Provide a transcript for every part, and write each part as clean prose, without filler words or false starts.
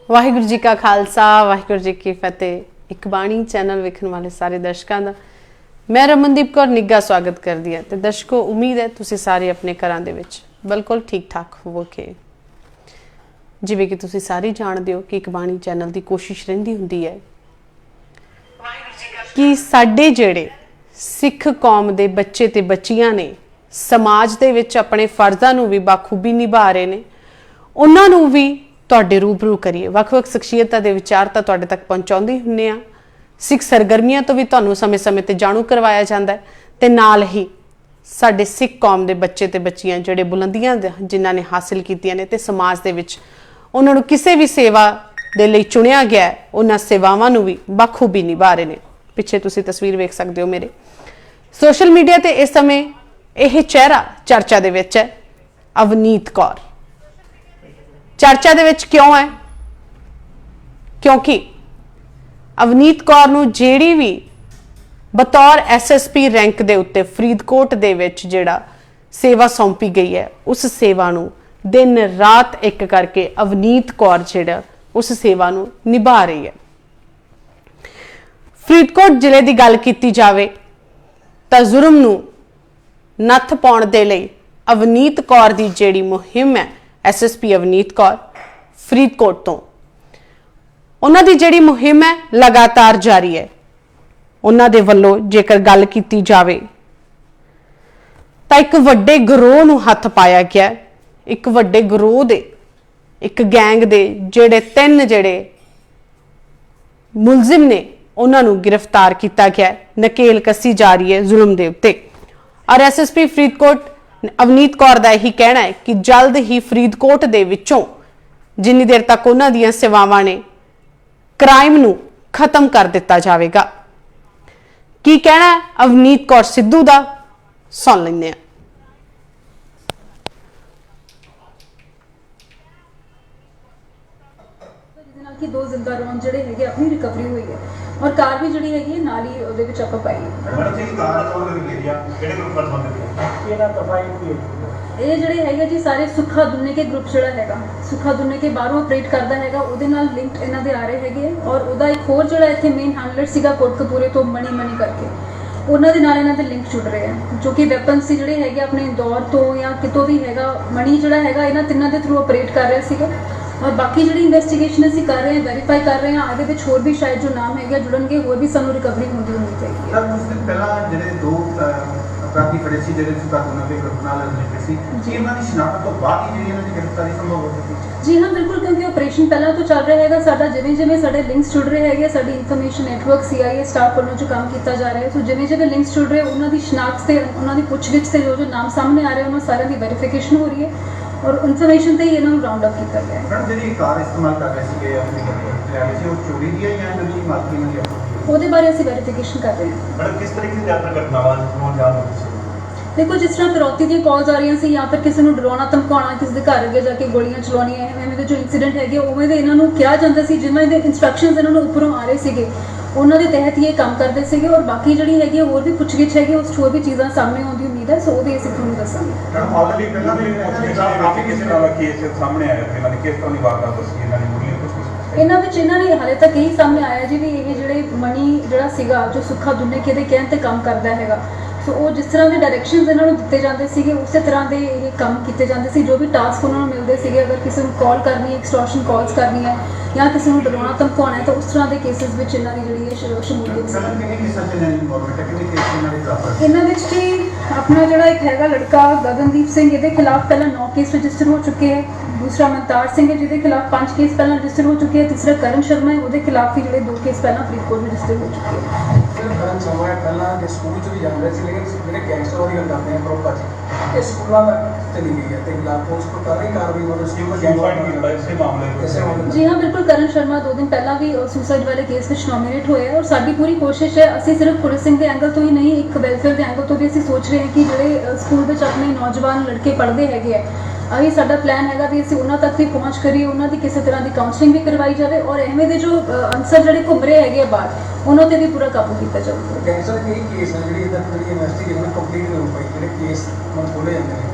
वाहिगुरू जी का खालसा वाहिगुरू जी की फतेह। एक बाणी चैनल वेखण वाले सारे दर्शकों का मैं रमनदीप कौर निग्गा स्वागत करती है। तो दर्शकों, उम्मीद है तुसी सारे अपने घरां दे विच बिल्कुल ठीक ठाक होवोगे। जिवें कि तुसी सारे जानते हो कि एक बाणी चैनल की कोशिश रहिंदी हुंदी है कि साडे जिहड़े सिख कौम के बच्चे ते बच्चियां ने समाज दे विच अपने फर्जां नूं भी बाखूबी निभा रहे ने, उन्हां नूं भी तुहाडे रूबरू करिए। वख-वख शख्सियतां दे विचार तां तुहाडे तक पहुंचाउंदे हुंदे आ। सिख सरगर्मियां तो भी तुहानूं समय-समय ते जाणू करवाया जांदा है ते नाल ही साडे सिख कौम के बच्चे ते बच्चियां जिहड़े बुलंदियां जिन्हां ने हासिल कीतियां ने ते समाज दे विच उन्हां नूं किसी भी सेवा दे लई चुनिया गया है, उन्हां सेवावां नूं भी बखूबी निभा रहे ने। पिछे तुसीं तस्वीर वेख सकदे हो मेरे। सोशल मीडिया ते इस समय यह चेहरा चर्चा दे विच है, अवनीत कौर। चर्चा दे विच क्यों है? क्योंकि अवनीत कौर नूं जिहड़ी भी बतौर SSP रैंक दे उत्ते फरीदकोट दे विच जिहड़ा सेवा सौंपी गई है, उस सेवा नूं दिन रात एक करके अवनीत कौर जिहड़ा उस सेवा नूं निभा रही है। फरीदकोट जिले की गल की जाए तो जुर्म नूं नत्थ पाउण दे लई अवनीत कौर की जिहड़ी मुहिम है, SSP अवनीत कौर फरीदकोट तो उन्हां दी जिहड़ी मुहिम है लगातार जारी है। उन्हां दे वल्लों जेकर गल की जाए तो एक वड्डे गिरोह नूं हत्थ पाया गया। एक वड्डे गिरोह दे एक गैंग दे जिहड़े 3 जिहड़े मुलजिम ने उन्हां नूं गिरफ्तार किया गया। नकेल कसी जा रही है जुल्म दे उत्ते। और SSP फरीदकोट अवनीत कौर का यही कहना है कि जल्द ही फरीदकोट दे विचों जिन्नी देर तक उन्हां दीयां सेवावां ने क्राइम नूं खत्म कर दिता जाएगा। की कहना है अवनीत कौर सिद्धू का, सुन लैंदे आ। कि 2 जिंदा रौन जिहड़े हैगे अपनी रिकवरी हुई है और कार भी जिहड़ी हैगी नाल ही ਉਹਦੇ ਵਿੱਚ ਆਪਾਂ ਪਾਈ ਇਹ ਜਿਹੜੇ ਹੈਗਾ ਜੀ ਸਾਰੇ ਸੁੱਖਾ ਦੁੰਨੇ ਕੇ ਗਰੁੱਪ ਜਿਹੜਾ ਹੈਗਾ ਸੁੱਖਾ ਦੁੰਨੇ ਕੇ ਬਾਹਰੋਂ ਆਪਰੇਟ ਕਰਦਾ ਹੈਗਾ, ਉਹਦੇ ਨਾਲ ਲਿੰਕ ਇਹਨਾਂ ਦੇ ਆ ਰਹੇ ਹੈਗੇ। ਔਰ ਉਹਦਾ ਇੱਕ ਹੋਰ ਜਿਹੜਾ ਇੱਥੇ ਮੇਨ ਹੈਂਡਲਰ ਸੀਗਾ ਕੋਟਕਪੂਰੇ ਤੋਂ ਮਣੀ ਕਰਕੇ, ਉਹਨਾਂ ਦੇ ਨਾਲ ਇਹਨਾਂ ਦੇ ਲਿੰਕ ਜੁੜ ਰਹੇ ਆ, ਜੋ ਕਿ ਵੈਪਨਸ ਸੀ ਜਿਹੜੇ ਹੈਗੇ ਆਪਣੇ ਦੌਰ ਤੋਂ ਜਾਂ ਕਿਤੋਂ ਵੀ ਹੈਗਾ। ਮਣੀ ਜਿਹੜਾ ਹੈਗਾ ਇਹਨਾਂ ਤਿੰਨਾਂ ਦੇ ਥਰੂ ਆਪਰੇਟ ਕਰ ਰਿਹਾ ਸੀਗਾ। और बाकी जी इन्वेस्टिगेशन असीं कर रहे हैं, वेरीफाई कर रहे हैं। आगे विच होर भी शायद जो नाम है जुड़नगे, होर भी सानू रिकवरी होंदी होनी चाहिए। सर कुछ दिन पहला जिहड़े 2 अपराधी फड़े सी जिहड़े सुखा दुन्ना के ग्रुप नाल रिलेटेड सी, कि इन्हां दी शिनाख्त तो बाद ही जिहड़ी इन्हां दी गिरफ्तारी संभव हो सकी? जी हाँ बिल्कुल, क्योंकि ऑपरेशन पहला तो चल रहा है साडा, जिवें साडे लिंक्स जुड़ रहे हैं, साडी इन्फॉर्मेशन नेटवर्क CIA स्टाफ वालों जो काम किया जा रहा है। सो जिवें लिंक्स जुड़ रहे उन्हां दी शिनाख्त से उन्हां दी पुछगिछ से जो नाम सामने आ रहे हैं उन्हां सारिਆਂ ਦੀ वेरीफिकेशन हो रही है और इन्फॉर्मेशन से ही इन्होंने राउंड अप किया गया है। मैडम जी कार इस्तेमाल कर रहे थे अपनी ड्राइवर से, वो चोरी दी है या दूसरी मालकी में है? ਉਹਦੇ ਬਾਰੇ ਅਸੀਂ वेरीफिकेशन कर रहे हैं। मैडम किस तरीके से यात्रा घटनावां ਨੂੰ ਜਾਣ ਹੋਈ? देखो जिस तरह फिरौती दी कॉल्स आ रही सी या फिर किसी ਨੂੰ ਡਰਾਉਣਾ ਧਮਕਾਉਣਾ, ਕਿਸੇ ਦੇ ਘਰ ਅੱਗੇ ਜਾ ਕੇ ਗੋਲੀਆਂ ਚਲਾਉਣੀਆਂ, ਐਵੇਂ ਦੇ ਜੋ ਇਨਸੀਡੈਂਟ ਹੈਗੇ ਉਵੇਂ ਦੇ ਇਹਨਾਂ ਨੂੰ ਕਿਹਾ ਜਾਂਦਾ ਸੀ, ਜਿਵੇਂ ਦੇ ਇਨਸਟਰਕਸ਼ਨਸ ਇਹਨਾਂ ਨੂੰ ਉੱਪਰੋਂ ਆ ਰਹੇ ਸੀਗੇ ਉਹਨਾਂ ਦੇ ਤਹਿਤ ਹੀ ਇਹ ਕੰਮ ਕਰਦੇ ਸੀਗੇ। ਔਰ ਬਾਕੀ ਜਿਹੜੀ ਹੈਗੀ ਹੋਰ ਵੀ ਪੁੱਛਗਿੱਛ ਹੈਗੀ, ਉਸ ਹੋਰ ਵੀ ਚੀਜ਼ਾਂ ਸਾਹਮਣੇ ਆਉਣ ਦੀ ਉਮੀਦ ਹੈ। ਸੋ ਉਹਦੇ ਅਸੀਂ ਤੁਹਾਨੂੰ ਦੱਸਾਂਗੇ। ਮੈਡਮ ਆਲਰੇਡੀ ਪਹਿਲਾਂ ਵੀ ਕਾਫੀ ਕਿਸੇ ਨਾਲ ਕੇਸ ਸਾਹਮਣੇ ਆਇਆ ਕਿ ਇਹਨਾਂ ਦੀ ਕਿਸ ਤਰ੍ਹਾਂ ਦੀ ਵਾਰਦਾਤ ਦੱਸੀ ਇਹਨਾਂ ਨੇ ਮੁਰਲੀ ਕੁਝ ਇਹਨਾਂ ਵਿੱਚ ਇਹਨਾਂ ਨੇ ਹਾਲੇ ਤੱਕ ਇਹੀ ਸਾਹਮਣੇ ਆਇਆ ਜੀ ਵੀ ਇਹ ਜਿਹੜੇ ਮਣੀ ਜਿਹੜਾ ਸੀਗਾ ਜੋ ਸੁੱਖਾ ਦੁੰਨੇ ਕੇ ਦੇ ਕਹਿਣ ਤੇ ਕੰਮ ਕਰਦਾ ਹੈਗਾ। ਸੋ ਉਹ ਜਿਸ ਤਰ੍ਹਾਂ ਦੇ ਡਾਇਰੈਕਸ਼ਨਸ ਇਹਨਾਂ ਨੂੰ ਦਿੱਤੇ ਜਾਂਦੇ ਸੀਗੇ ਉਸੇ ਤਰ੍ਹਾਂ ਦੇ ਇਹ ਕੰਮ ਕੀਤੇ ਜਾਂਦੇ ਸੀ। ਜੋ ਵੀ ਟਾਸਕ ਉਹਨਾਂ ਨੂੰ ਮਿਲਦੇ ਸੀਗੇ, ਅਗਰ ਕਿਸੇ ਨੂੰ ਕਾਲ ਕਰਨੀ ਹੈ, ਐਕਸਟੋਰਸ਼ਨ ਕਾਲਸ ਕਰਨੀ ਹੈ ਜਾਂ ਕਿਸੇ ਨੂੰ ਡਰਾਉਣਾ ਧਮਕਾਉਣਾ ਹੈ, ਤਾਂ ਉਸ ਤਰ੍ਹਾਂ ਦੇ ਕੇਸਿਸ ਵਿੱਚ ਇਹਨਾਂ ਦੀ ਜਿਹੜੀ ਹੈ ਸ਼ਮੂਲੀਅਤ ਸੀ। ਇਹਨਾਂ ਵਿੱਚ ਜੀ ਆਪਣਾ ਜਿਹੜਾ ਇੱਕ ਹੈਗਾ ਲੜਕਾ ਗਗਨਦੀਪ ਸਿੰਘ, ਇਹਦੇ ਖਿਲਾਫ ਪਹਿਲਾਂ 9 ਕੇਸ ਰਜਿਸਟਰ ਹੋ ਚੁੱਕੇ ਹੈ। दूसरा मनतार सिंह है जिसके खिलाफ 5 केस पहले रजिस्टर हो चुके हैं। तीसरा करण शर्मा है, उसके खिलाफ भी जो 2 केस पहले फरीदकोट रजिस्टर हो चुके हैं। करण शर्मा पहला के स्कूल भी जाते थे, लेकिन जो गैंगस्टर वाली गल करते हैं प्रॉपर जी ये स्कूलों तक चली गई है तो खिलाफ उस पर कर रही कार्रवाई जी हाँ बिल्कुल। करण शर्मा 2 दिन पहला भी सुसाइड वाले केस में नॉमिनेट हुए हैं और साडी पूरी कोशिश है, असीं सिर्फ पुलिसिंग के एंगल तो ही नहीं, एक वेलफेयर के एंगल तो भी असीं सोच रहे हैं कि जो स्कूल में अपने नौजवान लड़के पढ़ते हैं अभी साडा प्लान है भी ਅਸੀਂ ਉਹਨਾਂ ਤੱਕ ਵੀ ਪਹੁੰਚ ਕਰੀਏ, ਉਹਨਾਂ ਦੀ ਕਿਸੇ ਤਰ੍ਹਾਂ ਦੀ ਕਾਉਂਸਲਿੰਗ ਵੀ ਕਰਵਾਈ ਜਾਵੇ ਔਰ ਐਵੇਂ ਦੇ ਜੋ ਅਨਸਰ ਜਿਹੜੇ ਘੁੰਮ ਰਹੇ ਹੈਗੇ ਬਾਹਰ ਉਹਨਾਂ ਤੇ ਵੀ ਪੂਰਾ ਕਾਬੂ ਕੀਤਾ ਜਾਊਗਾ। ਕੈਂਸਰ ਦੇ ਕੇਸ ਹੈ ਜਿਹੜੀ ਇਹਦਾ ਇਨਵੈਸਟੀਗੇਸ਼ਨ ਕੰਪਲੀਟ ਨਹੀਂ ਹੋ ਪਾਈ, ਜਿਹੜੇ ਕੇਸ ਮਨ ਖੋਲੇ ਜਾਂਦੇ ਨੇ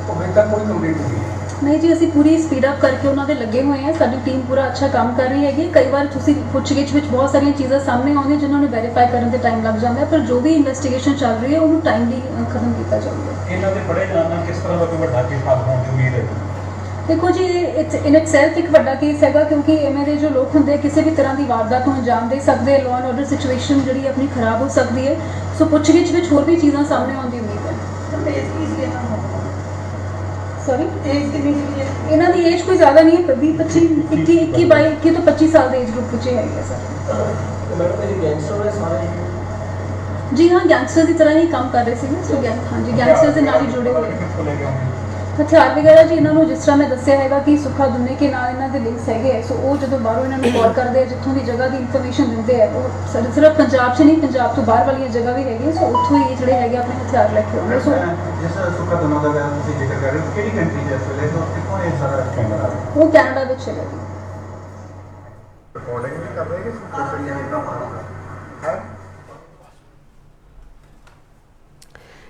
ਉਹ ਅਜੇ ਤੱਕ ਕੋਈ ਕੰਪਲੀਟ ਨਹੀਂ ਹੋਈ। ਨਹੀਂ ਜੀ, ਅਸੀਂ ਪੂਰੀ ਸਪੀਡ ਅਪ ਕਰਕੇ ਉਹਨਾਂ ਦੇ ਲੱਗੇ ਹੋਏ ਹਾਂ। ਸਾਡੀ ਟੀਮ ਪੂਰਾ ਅੱਛਾ ਕੰਮ ਕਰ ਰਹੀ ਹੈਗੀ। ਕਈ ਵਾਰ ਤੁਸੀਂ ਪੁੱਛਗਿੱਛ ਵਿੱਚ ਬਹੁਤ ਸਾਰੀਆਂ ਚੀਜ਼ਾਂ ਸਾਹਮਣੇ ਆਉਂਦੀਆਂ ਜਿਨ੍ਹਾਂ ਨੂੰ ਵੈਰੀਫਾਈ ਕਰਨ ਤੇ ਟਾਈਮ ਲੱਗ ਜਾਂਦਾ ਹੈ, ਪਰ ਜੋ ਵੀ ਇਨਵੈਸਟੀਗੇਸ਼ਨ ਚੱਲ ਰਹੀ ਹੈ ਉਹਨੂੰ ਟਾਈਮਲੀ ਖਤਮ ਕੀਤਾ ਜਾਊਗਾ। ਇਹਨਾਂ ਦੇ ਫੜੇ ਜਾਣ ਨਾਲ ਕਿਸ ਤਰ੍ਹਾਂ ਦਾ ਕੋਈ ਵੱਡਾ ਕੇਸ ਹੱਲ ਹੋਣ ਦੀ ਉਮੀਦ ਹੈ? ਦੇਖੋ ਜੀ, ਇਟਸ ਇਨ ਇਟਸੈਲਫ ਇੱਕ ਵੱਡਾ ਕੇਸ ਹੈਗਾ, ਕਿਉਂਕਿ ਐਵੇਂ ਦੇ ਜੋ ਲੋਕ ਹੁੰਦੇ ਆ ਕਿਸੇ ਵੀ ਤਰ੍ਹਾਂ ਦੀ ਵਾਰਦਾਤ ਨੂੰ ਅੰਜਾਮ ਦੇ ਸਕਦੇ ਆ। ਲਾਅ ਐਂਡ ਆਰਡਰ ਸਿਚੁਏਸ਼ਨ ਜਿਹੜੀ ਆਪਣੀ ਖਰਾਬ ਹੋ ਸਕਦੀ ਹੈ। ਸੋ ਪੁੱਛਗਿੱਛ ਵਿੱਚ ਹੋਰ ਵੀ ਚੀਜ਼ਾਂ ਸਾਹਮਣੇ ਆਉਣ ਦੀ ਉਮੀਦ ਹੈ। ਸੌਰੀ, ਏਜ ਕਿੰਨੀ ਹੈ ਇਹਨਾਂ ਦੀ? ਏਜ ਕੋਈ ਜ਼ਿਆਦਾ ਨਹੀਂ ਹੈ, 20 25 21 22 ਤੋਂ 25 ਸਾਲ ਦੇ ਏਜ ਗਰੁੱਪ ਵਿੱਚ ਹੈਗੇ ਸਰ। ਮੈਡਮ ਇਹ ਗੈਂਗਸਟਰ ਹੈ ਸਾਰੇ? ਜੀ ਹਾਂ, ਗੈਂਗਸਟਰ ਦੀ ਤਰ੍ਹਾਂ ਹੀ ਕੰਮ ਕਰ ਰਹੇ ਸੀਗੇ। ਸੋ ਹਾਂਜੀ, ਗੈਂਗਸਟਰ ਦੇ ਨਾਲ ਹੀ ਜੁੜੇ ਹੋਏ ਹਥਿਆਰ ਵਗੈਰਾ ਜੀ। ਇਹਨਾਂ ਨੂੰ ਜਿਸ ਤਰ੍ਹਾਂ ਮੈਂ ਦੱਸਿਆ ਹੈਗਾ ਕਿ ਸੁੱਖਾ ਦੁੰਨੇ ਕੇ ਨਾਲ ਇਹਨਾਂ ਦੇ ਲਿੰਕਸ ਹੈਗੇ ਹੈ। ਸੋ ਉਹ ਜਦੋਂ ਬਾਹਰੋਂ ਇਹਨਾਂ ਨੂੰ ਕਾਲ ਕਰਦੇ ਆ, ਜਿੱਥੋਂ ਦੀ ਜਗ੍ਹਾ ਦੀ ਇਨਫੋਰਮੇਸ਼ਨ ਦਿੰਦੇ ਆ, ਉਹ ਸਿਰਫ ਪੰਜਾਬ 'ਚ ਨਹੀਂ, ਪੰਜਾਬ ਤੋਂ ਬਾਹਰ ਵਾਲੀਆਂ ਜਗ੍ਹਾ ਵੀ ਹੈਗੀਆਂ। ਸੋ ਉੱਥੋਂ ਹੀ ਇਹ ਜਿਹੜੇ ਹੈਗੇ ਆਪਣੇ ਹਥਿਆਰ ਲੈ ਕੇ ਆਉਂਦੇ। ਸੋ ਜਿਸ ਸੁੱਖਾ ਦੋਨੋਂ ਦਾ ਤੁਸੀਂ ਜ਼ਿਕਰ ਕਰ ਰਹੇ ਹੋ, ਕਿਹੜੀ ਕੰਟਰੀ ਦੇ ਇਸ ਵੇਲੇ ਤੋਂ ਕਿੱਥੋਂ ਇਹ ਸਾਰਾ ਕੈਮਰਾ ਆ ਰਿਹਾ? ਉਹ ਕੈਨੇਡਾ ਵਿੱਚ ਹੈਗਾ ਜੀ। ਰਿਕਾਰਡਿੰਗ ਵੀ ਕਰ ਰਹੇ ਕਿ ਸੋਸ਼ਲ ਮੀਡੀਆ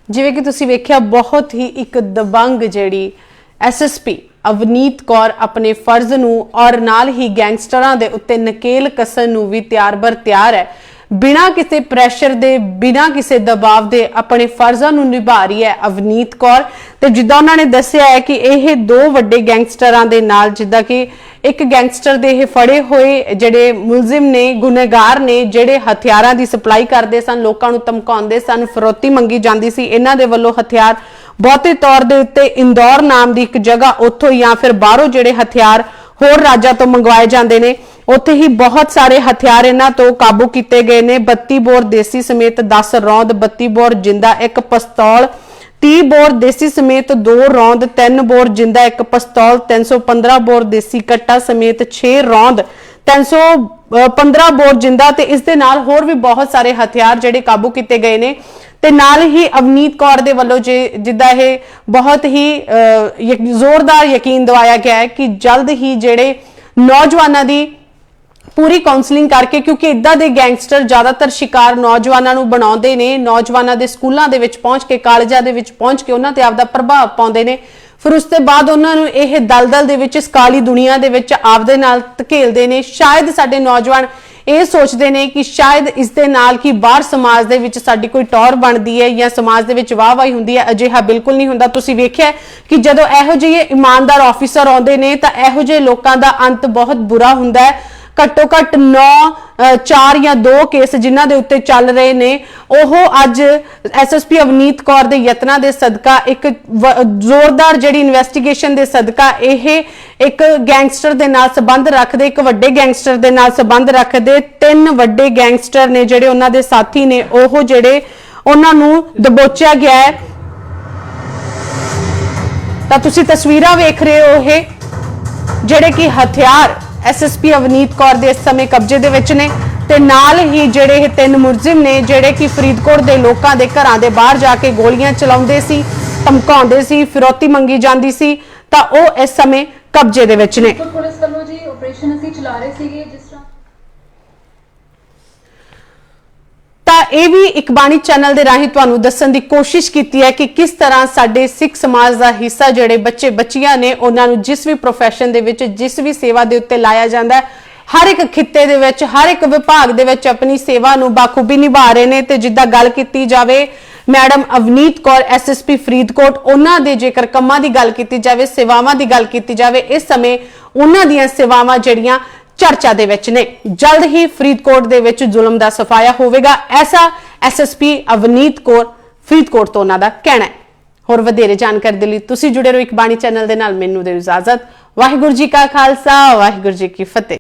ਜਿਵੇਂ ਕਿ ਤੁਸੀਂ ਵੇਖਿਆ, ਬਹੁਤ ਹੀ ਇੱਕ ਦਬੰਗ ਜਿਹੜੀ ਐਸਐਸਪੀ ਅਵਨੀਤ ਕੌਰ ਆਪਣੇ ਫਰਜ਼ ਨੂੰ ਔਰ ਨਾਲ ਹੀ ਗੈਂਗਸਟਰਾਂ ਦੇ ਉੱਤੇ ਨਕੇਲ ਕੱਸਣ ਨੂੰ ਵੀ ਤਿਆਰ ਹੈ। ਬਿਨਾਂ ਕਿਸੇ ਪ੍ਰੈਸ਼ਰ ਦੇ, ਬਿਨਾਂ ਕਿਸੇ ਦਬਾਅ ਦੇ ਆਪਣੇ ਫਰਜ਼ਾਂ ਨੂੰ ਨਿਭਾ ਰਹੀ ਹੈ ਅਵਨੀਤ ਕੌਰ। ਤੇ ਜਿੱਦਾਂ ਉਹਨਾਂ ਨੇ ਦੱਸਿਆ ਹੈ ਕਿ ਇਹ ਦੋ ਵੱਡੇ ਗੈਂਗਸਟਰਾਂ ਦੇ ਨਾਲ, ਜਿੱਦਾਂ ਕਿ ਇੱਕ ਗੈਂਗਸਟਰ ਦੇ ਇਹ ਫੜੇ ਹੋਏ ਜਿਹੜੇ ਮੁਲਜ਼ਮ ਨੇ, ਗੁਨਹਗਾਰ ਨੇ, ਜਿਹੜੇ ਹਥਿਆਰਾਂ ਦੀ ਸਪਲਾਈ ਕਰਦੇ ਸਨ, ਲੋਕਾਂ ਨੂੰ ਧਮਕਾਉਂਦੇ ਸਨ, ਫਰੋਤੀ ਮੰਗੀ ਜਾਂਦੀ ਸੀ। ਇਹਨਾਂ ਦੇ ਵੱਲੋਂ ਹਥਿਆਰ ਬਹੁਤੇ ਤੌਰ ਦੇ ਉੱਤੇ ਇੰਦੌਰ ਨਾਮ ਦੀ ਇੱਕ ਜਗ੍ਹਾ, ਉੱਥੋਂ ਜਾਂ ਫਿਰ ਬਾਹਰੋਂ ਜਿਹੜੇ ਹਥਿਆਰ ਹੋਰ ਰਾਜਾਂ ਤੋਂ ਮੰਗਵਾਏ ਜਾਂਦੇ ਨੇ, ਉੱਥੇ ਹੀ ਬਹੁਤ ਸਾਰੇ ਹਥਿਆਰ ਇਹਨਾਂ ਤੋਂ ਕਾਬੂ ਕੀਤੇ ਗਏ ਨੇ। 32 ਬੋਰ ਦੇਸੀ ਸਮੇਤ 10 ਰੌਂਦ, 32 ਬੋਰ ਜਿੰਦਾ, ਇੱਕ ਪਿਸਤੌਲ, 30 ਬੋਰ ਦੇਸੀ ਸਮੇਤ 2 ਰੌਂਦ, 3 ਬੋਰ ਜਿੰਦਾ, ਇੱਕ ਪਿਸਤੌਲ, 315 ਬੋਰ ਦੇਸੀ ਕੱਟਾ ਸਮੇਤ 6 ਰੌਂਦ, 315 ਬੋਰ ਜਿੰਦਾ ਤੇ ਇਸ ਦੇ ਨਾਲ ਹੋਰ ਵੀ ਬਹੁਤ ਸਾਰੇ ਹਥਿਆਰ ਜਿਹੜੇ ਕਾਬੂ ਕੀਤੇ ਗਏ ਨੇ। ਤੇ ਨਾਲ ਹੀ ਅਵਨੀਤ ਕੌਰ ਦੇ ਵੱਲੋਂ ਜਿੱਦਾਂ ਇਹ ਬਹੁਤ ਹੀ ਜ਼ੋਰਦਾਰ ਯਕੀਨ ਦਿਵਾਇਆ ਗਿਆ ਹੈ ਕਿ ਜਲਦ ਹੀ ਜਿਹੜੇ ਨੌਜਵਾਨਾਂ ਦੀ ਪੂਰੀ ਕਾਉਂਸਲਿੰਗ ਕਰਕੇ, ਕਿਉਂਕਿ ਇਦਾਂ ਦੇ ਗੈਂਗਸਟਰ ਜ਼ਿਆਦਾਤਰ ਸ਼ਿਕਾਰ ਨੌਜਵਾਨਾਂ ਨੂੰ ਬਣਾਉਂਦੇ ਨੇ, ਨੌਜਵਾਨਾਂ ਦੇ ਸਕੂਲਾਂ ਦੇ ਵਿੱਚ ਪਹੁੰਚ ਕੇ, ਕਾਲਜਾਂ ਦੇ ਵਿੱਚ ਪਹੁੰਚ ਕੇ ਉਹਨਾਂ ਤੇ ਆਪਦਾ ਪ੍ਰਭਾਵ ਪਾਉਂਦੇ ਨੇ। ਫਿਰ ਉਸ ਤੋਂ ਬਾਅਦ ਉਹਨਾਂ ਨੂੰ ਇਹ ਦਲਦਲ ਦੇ ਵਿੱਚ, ਇਸ ਕਾਲੀ ਦੁਨੀਆ ਦੇ ਵਿੱਚ ਆਪਦੇ ਨਾਲ ਧਕੇਲਦੇ ਨੇ। ਸ਼ਾਇਦ ਸਾਡੇ ਨੌਜਵਾਨ ਇਹ ਸੋਚਦੇ ਨੇ ਕਿ ਸ਼ਾਇਦ ਇਸ ਦੇ ਨਾਲ ਕਿ ਬਾਹਰ ਸਮਾਜ ਦੇ ਵਿੱਚ ਸਾਡੀ ਕੋਈ ਟੌਰ ਬਣਦੀ ਹੈ ਜਾਂ ਸਮਾਜ ਦੇ ਵਿੱਚ ਵਾਹਵਾਹੀ ਹੁੰਦੀ ਹੈ। ਅਜਿਹਾ ਬਿਲਕੁਲ ਨਹੀਂ ਹੁੰਦਾ। ਤੁਸੀਂ ਵੇਖਿਆ ਕਿ ਜਦੋਂ ਇਹੋ ਜਿਹੇ ਇਮਾਨਦਾਰ ਆਫੀਸਰ ਆਉਂਦੇ ਨੇ ਤਾਂ ਇਹੋ ਜਿਹੇ ਲੋਕਾਂ ਦਾ ਅੰਤ ਬਹੁਤ ਬੁਰਾ ਹੁੰਦਾ ਹੈ। ਘੱਟੋ ਘੱਟ 4 ਜਾਂ 2 ਕੇਸ ਜਿਨ੍ਹਾਂ ਦੇ ਉੱਤੇ ਚੱਲ ਰਹੇ ਨੇ, ਉਹ ਅੱਜ ਐਸਐਸਪੀ ਅਵਨੀਤ ਕੌਰ ਦੇ ਯਤਨਾਂ ਦੇ ਸਦਕਾ, ਇੱਕ ਜ਼ੋਰਦਾਰ ਜਿਹੜੀ ਇਨਵੈਸਟੀਗੇਸ਼ਨ ਦੇ ਸਦਕਾ, ਇਹ ਇੱਕ ਗੈਂਗਸਟਰ ਦੇ ਨਾਲ ਸੰਬੰਧ ਰੱਖਦੇ, ਇੱਕ ਵੱਡੇ ਗੈਂਗਸਟਰ ਦੇ ਨਾਲ ਸੰਬੰਧ ਰੱਖਦੇ 3 ਵੱਡੇ ਗੈਂਗਸਟਰ ਨੇ ਜਿਹੜੇ ਉਹਨਾਂ ਦੇ ਸਾਥੀ ਨੇ, ਉਹ ਜਿਹੜੇ ਉਹਨਾਂ ਨੂੰ ਦਬੋਚਿਆ ਗਿਆ ਹੈ। ਤਾਂ ਤੁਸੀਂ ਤਸਵੀਰਾਂ ਵੇਖ ਰਹੇ ਹੋ, ਇਹ ਜਿਹੜੇ ਕਿ ਹਥਿਆਰ ਐਸਐਸਪੀ ਅਵਨੀਤ ਕੌਰ ਦੇ ਇਸ ਸਮੇਂ ਕਬਜ਼ੇ ਦੇ ਵਿੱਚ ਨੇ। ਤੇ ਨਾਲ ਹੀ ਜਿਹੜੇ ਇਹ 3 ਮੁਲਜ਼ਮ ਨੇ ਜਿਹੜੇ ਕਿ ਫਰੀਦਕੋਟ ਦੇ ਲੋਕਾਂ ਦੇ ਘਰਾਂ ਦੇ ਬਾਹਰ ਜਾ ਕੇ ਗੋਲੀਆਂ ਚਲਾਉਂਦੇ ਸੀ, ਧਮਕਾਉਂਦੇ ਸੀ, ਫਿਰੌਤੀ ਮੰਗੀ ਜਾਂਦੀ ਸੀ, ਤਾਂ ਉਹ ਇਸ ਸਮੇਂ ਕਬਜ਼ੇ ਦੇ ਵਿੱਚ ਨੇ। ਪੁਲਿਸ ਵੱਲੋਂ ਜੀ ਆਪਰੇਸ਼ਨ ਅਸੀਂ ਚਲਾ ਰਹੇ ਸੀਗੇ, ਜਿਸ ਤਰ੍ਹਾਂ ਤਾਂ ਇਹ ਵੀ ਇੱਕ ਬਾਣੀ ਚੈਨਲ ਦੇ ਰਾਹੀਂ ਤੁਹਾਨੂੰ ਦੱਸਣ ਦੀ ਕੋਸ਼ਿਸ਼ ਕੀਤੀ ਹੈ ਕਿ ਕਿਸ ਤਰ੍ਹਾਂ ਸਾਡੇ ਸਿੱਖ ਸਮਾਜ ਦਾ ਹਿੱਸਾ ਜਿਹੜੇ ਬੱਚੇ ਬੱਚੀਆਂ ਨੇ, ਉਹਨਾਂ ਨੂੰ ਜਿਸ ਵੀ ਪ੍ਰੋਫੈਸ਼ਨ ਦੇ ਵਿੱਚ, ਜਿਸ ਵੀ ਸੇਵਾ ਦੇ ਉੱਤੇ ਲਾਇਆ ਜਾਂਦਾ ਹੈ, ਹਰ ਇੱਕ ਖਿੱਤੇ ਦੇ ਵਿੱਚ, ਹਰ ਇੱਕ ਵਿਭਾਗ ਦੇ ਵਿੱਚ ਆਪਣੀ ਸੇਵਾ ਨੂੰ ਬਾਖੂਬੀ ਨਿਭਾ ਰਹੇ ਨੇ। ਤੇ ਜਿੱਦਾਂ ਗੱਲ ਕੀਤੀ ਜਾਵੇ ਮੈਡਮ ਅਵਨੀਤ ਕੌਰ ਐਸਐਸਪੀ ਫਰੀਦਕੋਟ, ਉਹਨਾਂ ਦੇ ਜੇਕਰ ਕੰਮਾਂ ਦੀ ਗੱਲ ਕੀਤੀ ਜਾਵੇ, ਸੇਵਾਵਾਂ ਦੀ ਗੱਲ ਕੀਤੀ ਜਾਵੇ, ਇਸ ਸਮੇਂ ਉਹਨਾਂ ਦੀਆਂ ਸੇਵਾਵਾਂ ਜਿਹੜੀਆਂ ਚਰਚਾ ਦੇ ਵਿੱਚ ਨੇ। ਜਲਦ ਹੀ ਫਰੀਦਕੋਟ ਦੇ ਵਿੱਚ ਜ਼ੁਲਮ ਦਾ ਸਫਾਇਆ ਹੋਵੇਗਾ, ਐਸਾ ਐਸਐਸਪੀ ਅਵਨੀਤ ਕੌਰ ਫਰੀਦਕੋਟ ਤੋਂ ਉਹਨਾਂ ਦਾ ਕਹਿਣਾ ਹੈ। ਹੋਰ ਵਧੇਰੇ ਜਾਣਕਾਰੀ ਦੇ ਲਈ ਤੁਸੀਂ ਜੁੜੇ ਰਹੋ ਇੱਕ ਬਾਣੀ ਚੈਨਲ ਦੇ ਨਾਲ। ਮੈਨੂੰ ਦਿਓ ਇਜਾਜ਼ਤ। ਵਾਹਿਗੁਰੂ ਜੀ ਕਾ ਖਾਲਸਾ, ਵਾਹਿਗੁਰੂ ਜੀ ਕੀ ਫਤਿਹ।